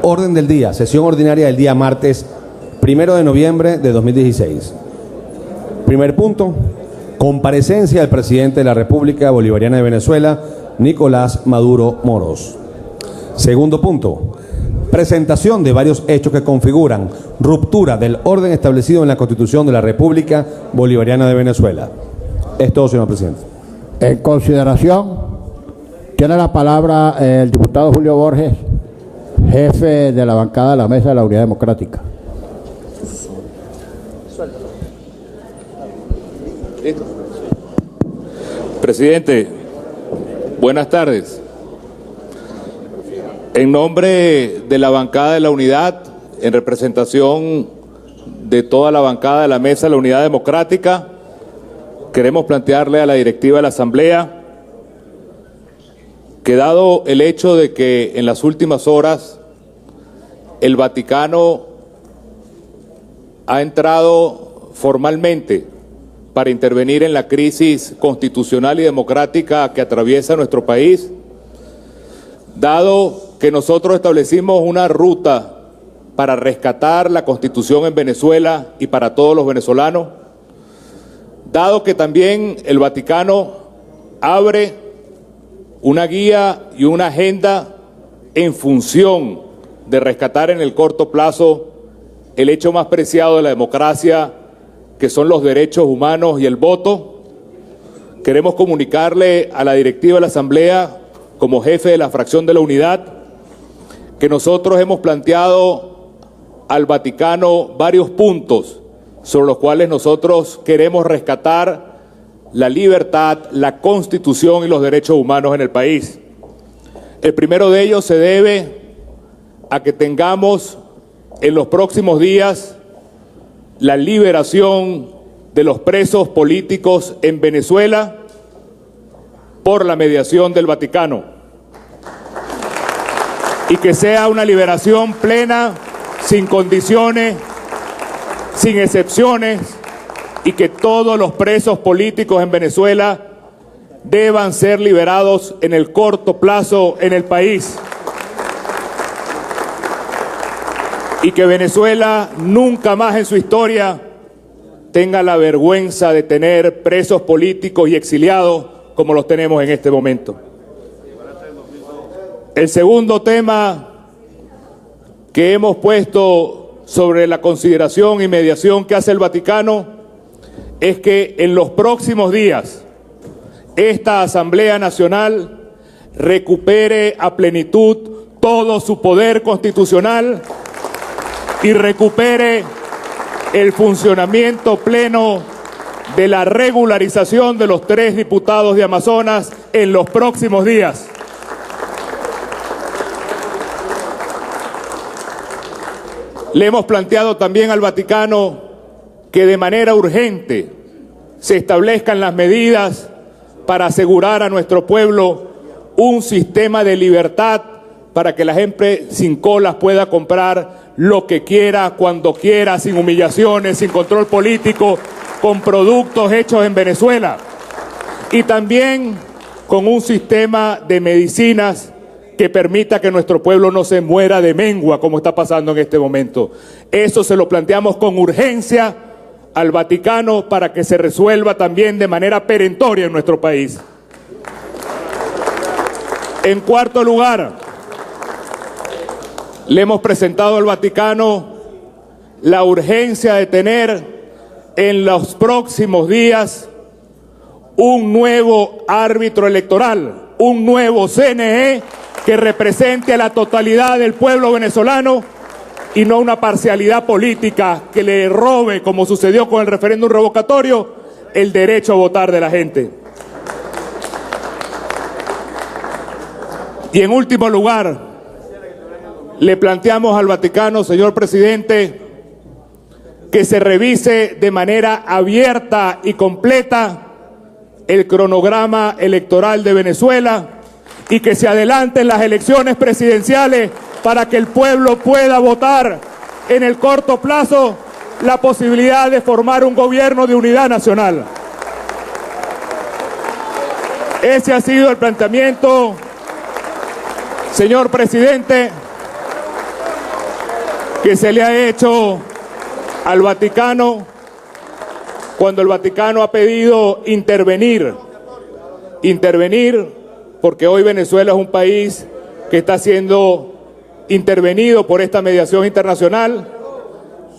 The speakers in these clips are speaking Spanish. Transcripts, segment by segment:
Orden del día, sesión ordinaria del día martes 1 de noviembre de 2016. Primer punto, comparecencia del presidente de la República Bolivariana de Venezuela, Nicolás Maduro Moros. Segundo punto, presentación de varios hechos que configuran ruptura del orden establecido en la Constitución de la República Bolivariana de Venezuela. Es todo, señor presidente. En consideración, tiene la palabra el diputado Julio Borges, jefe de la bancada de la Mesa de la Unidad Democrática. Presidente, buenas tardes. En nombre de la bancada de la Unidad, en representación de toda la bancada de la Mesa de la Unidad Democrática, queremos plantearle a la directiva de la Asamblea que, dado el hecho de que en las últimas horas el Vaticano ha entrado formalmente para intervenir en la crisis constitucional y democrática que atraviesa nuestro país, dado que nosotros establecimos una ruta para rescatar la Constitución en Venezuela y para todos los venezolanos, dado que también el Vaticano abre una guía y una agenda en función de rescatar en el corto plazo el hecho más preciado de la democracia, que son los derechos humanos y el voto, queremos comunicarle a la directiva de la Asamblea, como jefe de la fracción de la Unidad, que nosotros hemos planteado al Vaticano varios puntos sobre los cuales nosotros queremos rescatar la libertad, la Constitución y los derechos humanos en el país. El primero de ellos se debe a que tengamos en los próximos días la liberación de los presos políticos en Venezuela por la mediación del Vaticano, y que sea una liberación plena, sin condiciones, sin excepciones, y que todos los presos políticos en Venezuela deban ser liberados en el corto plazo en el país, y que Venezuela nunca más en su historia tenga la vergüenza de tener presos políticos y exiliados como los tenemos en este momento. El segundo tema que hemos puesto sobre la consideración y mediación que hace el Vaticano es que en los próximos días esta Asamblea Nacional recupere a plenitud todo su poder constitucional y recupere el funcionamiento pleno de la regularización de los 3 diputados de Amazonas en los próximos días. Le hemos planteado también al Vaticano que de manera urgente se establezcan las medidas para asegurar a nuestro pueblo un sistema de libertad para que la gente sin colas pueda comprar lo que quiera, cuando quiera, sin humillaciones, sin control político, con productos hechos en Venezuela. Y también con un sistema de medicinas que permita que nuestro pueblo no se muera de mengua, como está pasando en este momento. Eso se lo planteamos con urgencia al Vaticano para que se resuelva también de manera perentoria en nuestro país. En cuarto lugar, le hemos presentado al Vaticano la urgencia de tener en los próximos días un nuevo árbitro electoral, un nuevo CNE que represente a la totalidad del pueblo venezolano y no una parcialidad política que le robe, como sucedió con el referéndum revocatorio, el derecho a votar de la gente. Y en último lugar, le planteamos al Vaticano, señor presidente, que se revise de manera abierta y completa el cronograma electoral de Venezuela y que se adelanten las elecciones presidenciales para que el pueblo pueda votar en el corto plazo la posibilidad de formar un gobierno de unidad nacional. Ese ha sido el planteamiento, señor presidente, que se le ha hecho al Vaticano cuando el Vaticano ha pedido intervenir porque hoy Venezuela es un país que está siendo intervenido por esta mediación internacional,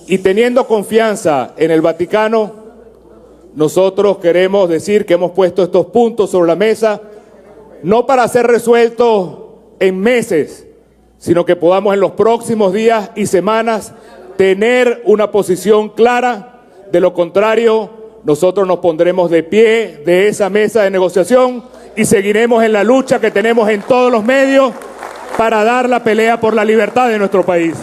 y teniendo confianza en el Vaticano, nosotros queremos decir que hemos puesto estos puntos sobre la mesa, no para ser resueltos en meses, sino que podamos en los próximos días y semanas tener una posición clara. De lo contrario, nosotros nos pondremos de pie de esa mesa de negociación y seguiremos en la lucha que tenemos en todos los medios para dar la pelea por la libertad de nuestro país.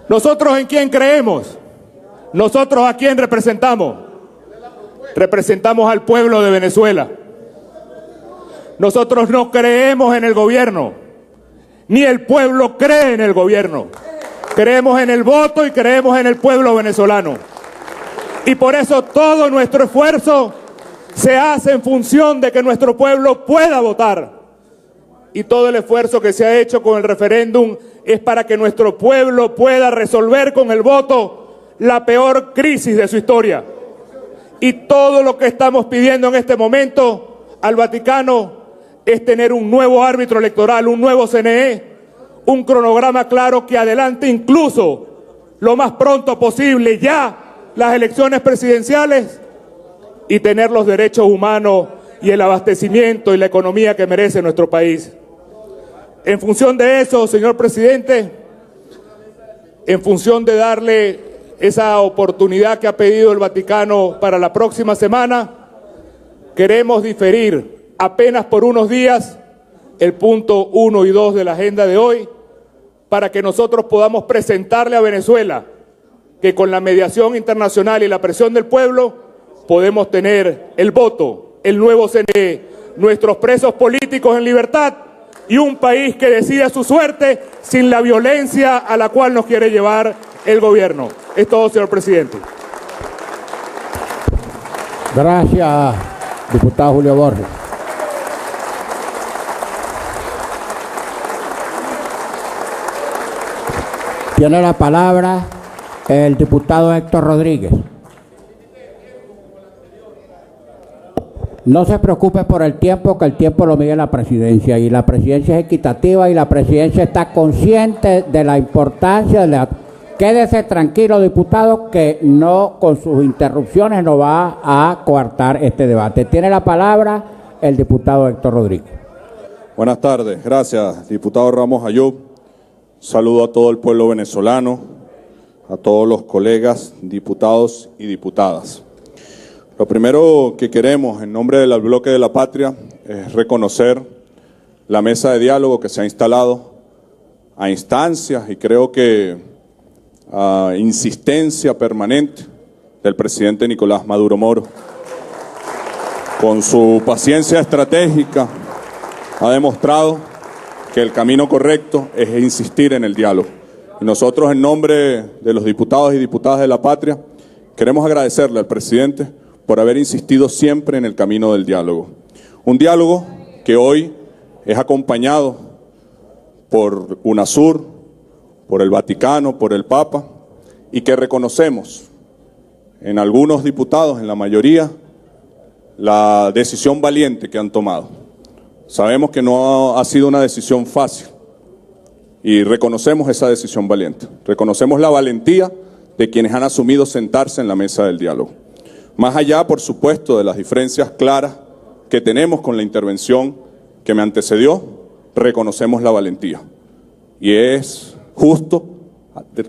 ¿Nosotros en quién creemos? ¿Nosotros a quién representamos? Representamos al pueblo de Venezuela. Nosotros no creemos en el gobierno, ni el pueblo cree en el gobierno. Creemos en el voto y creemos en el pueblo venezolano. Y por eso todo nuestro esfuerzo se hace en función de que nuestro pueblo pueda votar. Y todo el esfuerzo que se ha hecho con el referéndum es para que nuestro pueblo pueda resolver con el voto la peor crisis de su historia. Y todo lo que estamos pidiendo en este momento al Vaticano es tener un nuevo árbitro electoral, un nuevo CNE, un cronograma claro que adelante incluso lo más pronto posible ya las elecciones presidenciales, y tener los derechos humanos y el abastecimiento y la economía que merece nuestro país. En función de eso, señor presidente, en función de darle esa oportunidad que ha pedido el Vaticano para la próxima semana, queremos diferir apenas por unos días el punto 1 y 2 de la agenda de hoy, para que nosotros podamos presentarle a Venezuela que con la mediación internacional y la presión del pueblo podemos tener el voto, el nuevo CNE, nuestros presos políticos en libertad y un país que decida su suerte sin la violencia a la cual nos quiere llevar el gobierno. Es todo, señor presidente. Gracias, diputado Julio Borges. Tiene la palabra el diputado Héctor Rodríguez. No se preocupe por el tiempo, que el tiempo lo mide la presidencia, y la presidencia es equitativa y la presidencia está consciente de la importancia de la... Quédese tranquilo, diputado, que no, con sus interrupciones, no va a coartar este debate. Tiene la palabra el diputado Héctor Rodríguez. Buenas tardes, gracias, diputado Ramos Ayub. Saludo a todo el pueblo venezolano, a todos los colegas, diputados y diputadas. Lo primero que queremos, en nombre del Bloque de la Patria, es reconocer la mesa de diálogo que se ha instalado a instancias y creo que a insistencia permanente del presidente Nicolás Maduro Moro. Con su paciencia estratégica ha demostrado que el camino correcto es insistir en el diálogo. Y nosotros, en nombre de los diputados y diputadas de la patria, queremos agradecerle al presidente por haber insistido siempre en el camino del diálogo. Un diálogo que hoy es acompañado por UNASUR, por el Vaticano, por el Papa, y que reconocemos en algunos diputados, en la mayoría, la decisión valiente que han tomado. Sabemos que no ha sido una decisión fácil y reconocemos esa decisión valiente. Reconocemos la valentía de quienes han asumido sentarse en la mesa del diálogo. Más allá, por supuesto, de las diferencias claras que tenemos con la intervención que me antecedió, reconocemos la valentía. Y es justo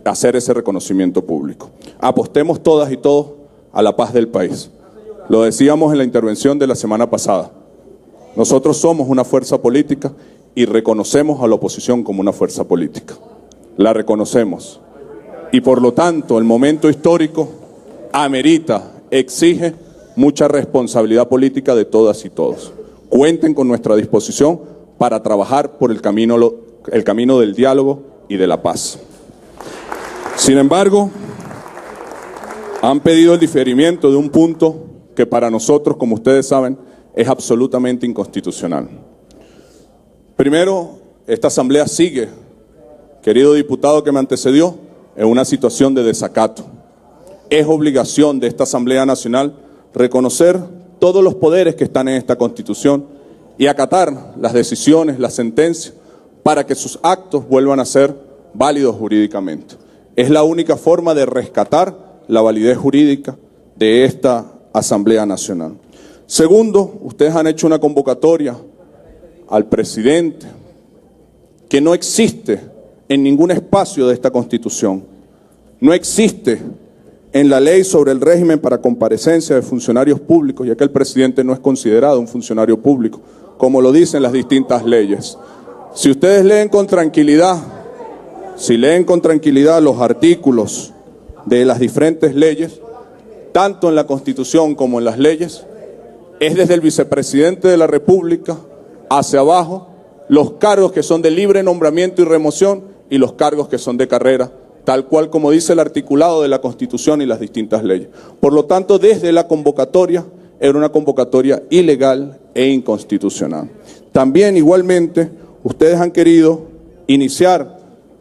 hacer ese reconocimiento público. Apostemos todas y todos a la paz del país. Lo decíamos en la intervención de la semana pasada. Nosotros somos una fuerza política y reconocemos a la oposición como una fuerza política. La reconocemos. Y por lo tanto, el momento histórico amerita, exige mucha responsabilidad política de todas y todos. Cuenten con nuestra disposición para trabajar por el camino del diálogo y de la paz. Sin embargo, han pedido el diferimiento de un punto que para nosotros, como ustedes saben, es absolutamente inconstitucional. Primero, esta asamblea sigue, querido diputado que me antecedió, en una situación de desacato. Es obligación de esta Asamblea Nacional reconocer todos los poderes que están en esta Constitución y acatar las decisiones, las sentencias, para que sus actos vuelvan a ser válidos jurídicamente. Es la única forma de rescatar la validez jurídica de esta Asamblea Nacional. Segundo, ustedes han hecho una convocatoria al presidente que no existe en ningún espacio de esta Constitución. No existe en la ley sobre el régimen para comparecencia de funcionarios públicos, ya que el presidente no es considerado un funcionario público, como lo dicen las distintas leyes. Si ustedes leen con tranquilidad, los artículos de las diferentes leyes, tanto en la Constitución como en las leyes, es desde el vicepresidente de la República hacia abajo, los cargos que son de libre nombramiento y remoción y los cargos que son de carrera, tal cual como dice el articulado de la Constitución y las distintas leyes. Por lo tanto, desde la convocatoria, era una convocatoria ilegal e inconstitucional. También, igualmente, ustedes han querido iniciar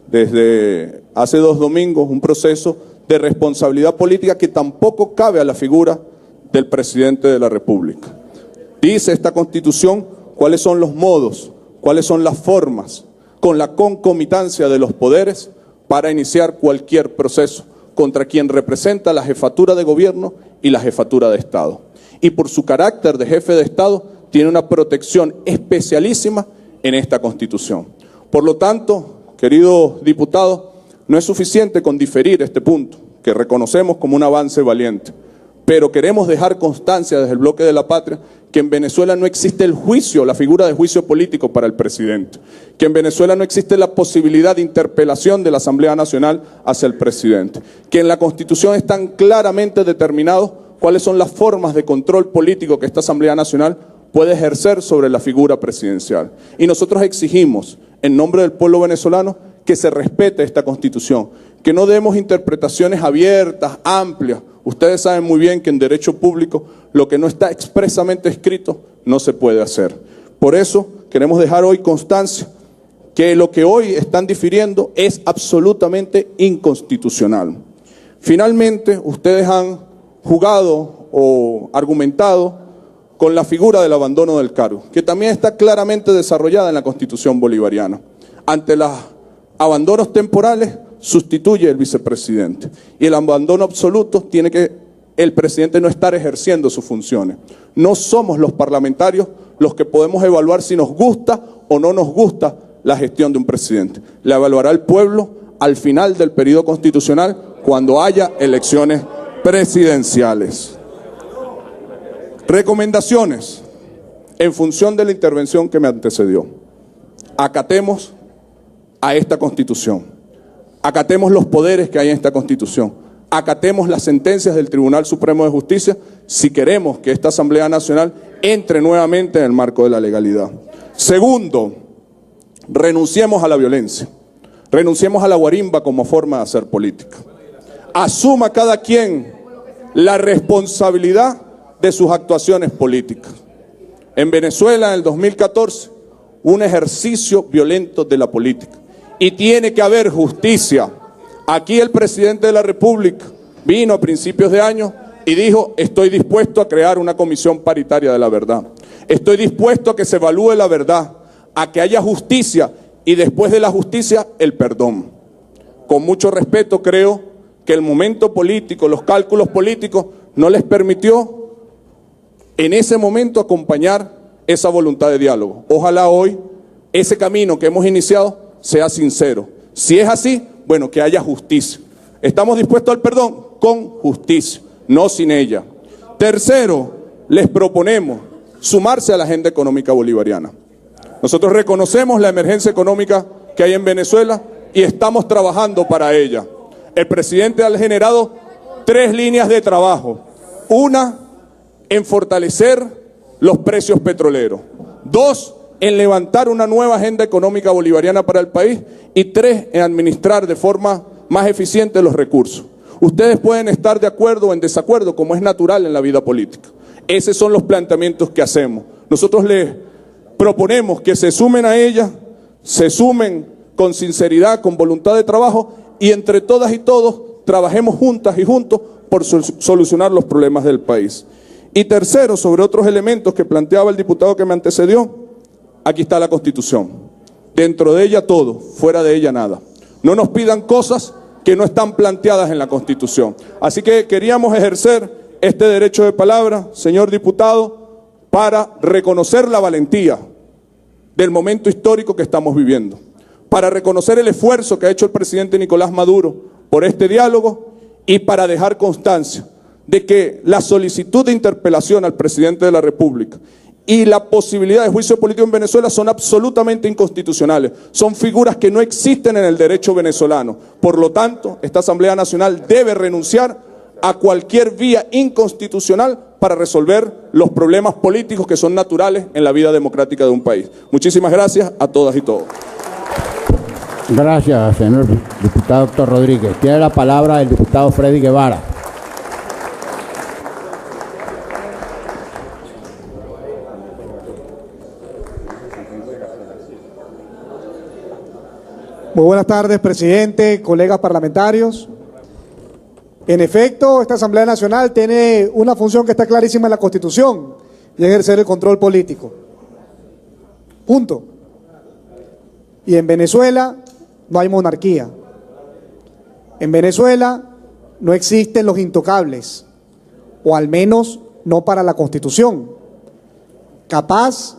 desde hace 2 domingos un proceso de responsabilidad política que tampoco cabe a la figura del presidente de la República. Dice esta Constitución cuáles son los modos, cuáles son las formas, con la concomitancia de los poderes para iniciar cualquier proceso contra quien representa la jefatura de gobierno y la jefatura de Estado. Y por su carácter de jefe de Estado, tiene una protección especialísima en esta Constitución. Por lo tanto, querido diputado, no es suficiente con diferir este punto, que reconocemos como un avance valiente, pero queremos dejar constancia desde el Bloque de la Patria que en Venezuela no existe el juicio, la figura de juicio político para el presidente, que en Venezuela no existe la posibilidad de interpelación de la Asamblea Nacional hacia el presidente, que en la Constitución están claramente determinados cuáles son las formas de control político que esta Asamblea Nacional puede ejercer sobre la figura presidencial. Y nosotros exigimos, en nombre del pueblo venezolano, que se respete esta Constitución, que no demos interpretaciones abiertas, amplias. Ustedes saben muy bien que en derecho público lo que no está expresamente escrito no se puede hacer. Por eso queremos dejar hoy constancia que lo que hoy están difiriendo es absolutamente inconstitucional. Finalmente, ustedes han jugado o argumentado con la figura del abandono del cargo, que también está claramente desarrollada en la Constitución bolivariana. Ante los abandonos temporales, sustituye el vicepresidente. Y el abandono absoluto tiene que el presidente no estar ejerciendo sus funciones. No somos los parlamentarios los que podemos evaluar si nos gusta o no nos gusta la gestión de un presidente. La evaluará el pueblo al final del periodo constitucional cuando haya elecciones presidenciales. Recomendaciones en función de la intervención que me antecedió. Acatemos a esta Constitución. Acatemos los poderes que hay en esta Constitución. Acatemos las sentencias del Tribunal Supremo de Justicia si queremos que esta Asamblea Nacional entre nuevamente en el marco de la legalidad. Segundo, renunciemos a la violencia. Renunciemos a la guarimba como forma de hacer política. Asuma cada quien la responsabilidad de sus actuaciones políticas. En Venezuela, en el 2014, un ejercicio violento de la política. Y tiene que haber justicia. Aquí el presidente de la República vino a principios de año y dijo: estoy dispuesto a crear una comisión paritaria de la verdad. Estoy dispuesto a que se evalúe la verdad, a que haya justicia y después de la justicia el perdón. Con mucho respeto, creo que el momento político, los cálculos políticos no les permitió en ese momento acompañar esa voluntad de diálogo. Ojalá hoy ese camino que hemos iniciado sea sincero. Si es así, bueno, que haya justicia. ¿Estamos dispuestos al perdón? Con justicia, no sin ella. Tercero, les proponemos sumarse a la agenda económica bolivariana. Nosotros reconocemos la emergencia económica que hay en Venezuela y estamos trabajando para ella. El presidente ha generado 3 líneas de trabajo. Una, en fortalecer los precios petroleros. 2, en levantar una nueva agenda económica bolivariana para el país. Y 3, en administrar de forma más eficiente los recursos. Ustedes pueden estar de acuerdo o en desacuerdo, como es natural en la vida política. Esos son los planteamientos que hacemos. Nosotros les proponemos que se sumen a ella se sumen con sinceridad, con voluntad de trabajo y entre todas y todos trabajemos juntas y juntos por solucionar los problemas del país. Y tercero, sobre otros elementos que planteaba el diputado que me antecedió, aquí está la Constitución. Dentro de ella todo, fuera de ella nada. No nos pidan cosas que no están planteadas en la Constitución. Así que queríamos ejercer este derecho de palabra, señor diputado, para reconocer la valentía del momento histórico que estamos viviendo, para reconocer el esfuerzo que ha hecho el presidente Nicolás Maduro por este diálogo y para dejar constancia de que la solicitud de interpelación al presidente de la República y la posibilidad de juicio político en Venezuela son absolutamente inconstitucionales, son figuras que no existen en el derecho venezolano. Por lo tanto, esta Asamblea Nacional debe renunciar a cualquier vía inconstitucional para resolver los problemas políticos que son naturales en la vida democrática de un país. Muchísimas gracias a todas y todos. Gracias, señor diputado doctor Rodríguez. Tiene la palabra el diputado Freddy Guevara. Muy buenas tardes, presidente, colegas parlamentarios. En efecto, esta Asamblea Nacional tiene una función que está clarísima en la Constitución, y ejercer el control político. Punto. Y en Venezuela no hay monarquía. En Venezuela no existen los intocables, o al menos no para la Constitución. Capaz,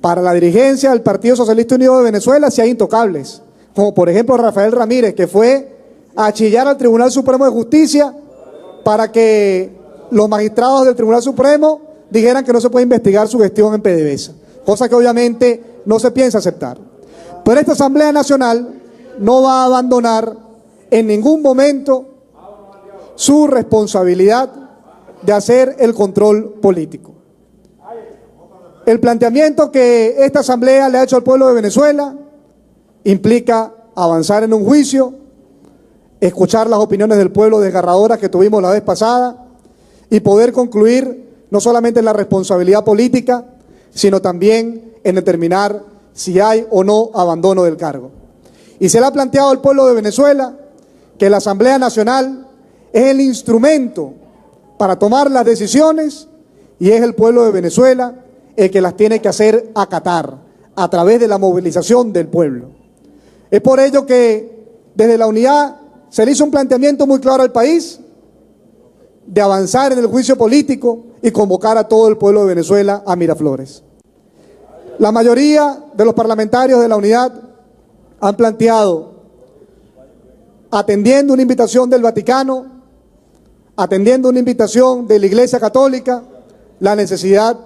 para la dirigencia del Partido Socialista Unido de Venezuela sí hay intocables, como por ejemplo Rafael Ramírez, que fue a chillar al Tribunal Supremo de Justicia para que los magistrados del Tribunal Supremo dijeran que no se puede investigar su gestión en PDVSA, cosa que obviamente no se piensa aceptar. Pero esta Asamblea Nacional no va a abandonar en ningún momento su responsabilidad de hacer el control político. El planteamiento que esta Asamblea le ha hecho al pueblo de Venezuela implica avanzar en un juicio, escuchar las opiniones del pueblo desgarradoras que tuvimos la vez pasada y poder concluir no solamente en la responsabilidad política, sino también en determinar si hay o no abandono del cargo. Y se le ha planteado al pueblo de Venezuela que la Asamblea Nacional es el instrumento para tomar las decisiones y es el pueblo de Venezuela el que las tiene que hacer acatar a través de la movilización del pueblo. Es por ello que desde la unidad se le hizo un planteamiento muy claro al país de avanzar en el juicio político y convocar a todo el pueblo de Venezuela a Miraflores. La mayoría de los parlamentarios de la unidad han planteado, atendiendo una invitación del Vaticano, atendiendo una invitación de la Iglesia Católica, la necesidad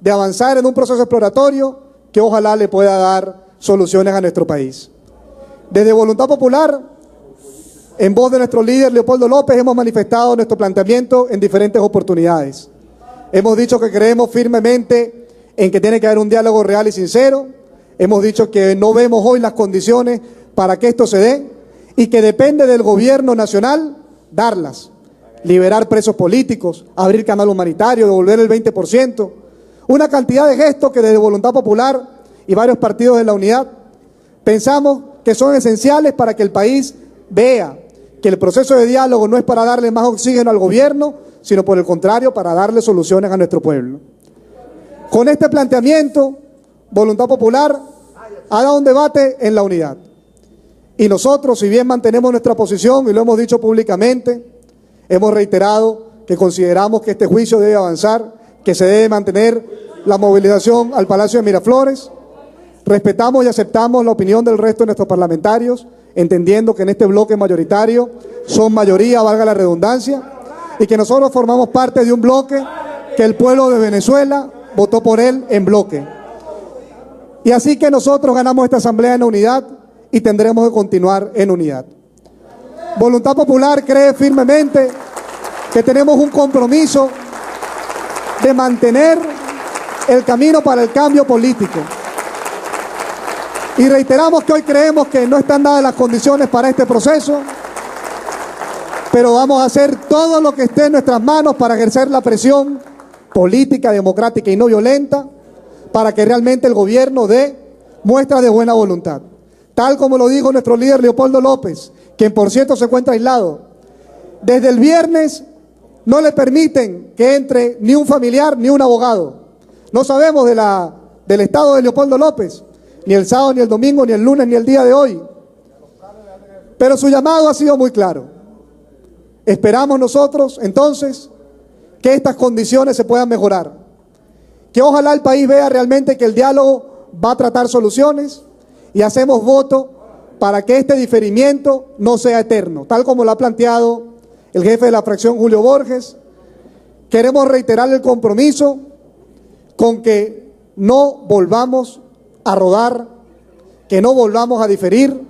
de avanzar en un proceso exploratorio que ojalá le pueda dar soluciones a nuestro país. Desde Voluntad Popular, en voz de nuestro líder Leopoldo López, hemos manifestado nuestro planteamiento en diferentes oportunidades. Hemos dicho que creemos firmemente en que tiene que haber un diálogo real y sincero. Hemos dicho que no vemos hoy las condiciones para que esto se dé y que depende del gobierno nacional darlas. Liberar presos políticos, abrir canal humanitario, devolver el 20%. Una cantidad de gestos que desde Voluntad Popular y varios partidos de la unidad pensamos que son esenciales para que el país vea que el proceso de diálogo no es para darle más oxígeno al gobierno, sino por el contrario, para darle soluciones a nuestro pueblo. Con este planteamiento, Voluntad Popular ha dado un debate en la unidad. Y nosotros, si bien mantenemos nuestra posición y lo hemos dicho públicamente, hemos reiterado que consideramos que este juicio debe avanzar, que se debe mantener la movilización al Palacio de Miraflores. Respetamos y aceptamos la opinión del resto de nuestros parlamentarios, entendiendo que en este bloque mayoritario son mayoría, valga la redundancia, y que nosotros formamos parte de un bloque que el pueblo de Venezuela votó por él en bloque. Y así que nosotros ganamos esta Asamblea en unidad y tendremos que continuar en unidad. Voluntad Popular cree firmemente que tenemos un compromiso de mantener el camino para el cambio político. Y reiteramos que hoy creemos que no están dadas las condiciones para este proceso, pero vamos a hacer todo lo que esté en nuestras manos para ejercer la presión política, democrática y no violenta, para que realmente el gobierno dé muestras de buena voluntad. Tal como lo dijo nuestro líder Leopoldo López, quien por cierto se encuentra aislado. Desde el viernes no le permiten que entre ni un familiar ni un abogado. No sabemos del estado de Leopoldo López, ni el sábado, ni el domingo, ni el lunes, ni el día de hoy. Pero su llamado ha sido muy claro. Esperamos nosotros, entonces, que estas condiciones se puedan mejorar. Que ojalá el país vea realmente que el diálogo va a tratar soluciones y hacemos voto para que este diferimiento no sea eterno, tal como lo ha planteado el jefe de la fracción, Julio Borges. Queremos reiterar el compromiso con que no volvamos a rodar, que no volvamos a diferir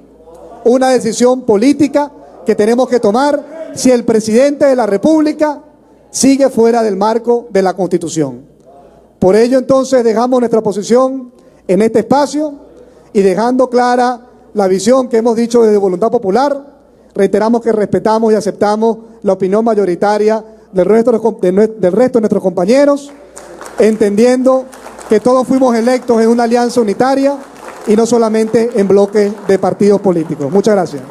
una decisión política que tenemos que tomar si el presidente de la República sigue fuera del marco de la Constitución. Por ello, entonces, dejamos nuestra posición en este espacio y dejando clara la visión que hemos dicho desde Voluntad Popular, reiteramos que respetamos y aceptamos la opinión mayoritaria del resto de nuestros compañeros, entendiendo que todos fuimos electos en una alianza unitaria y no solamente en bloques de partidos políticos. Muchas gracias.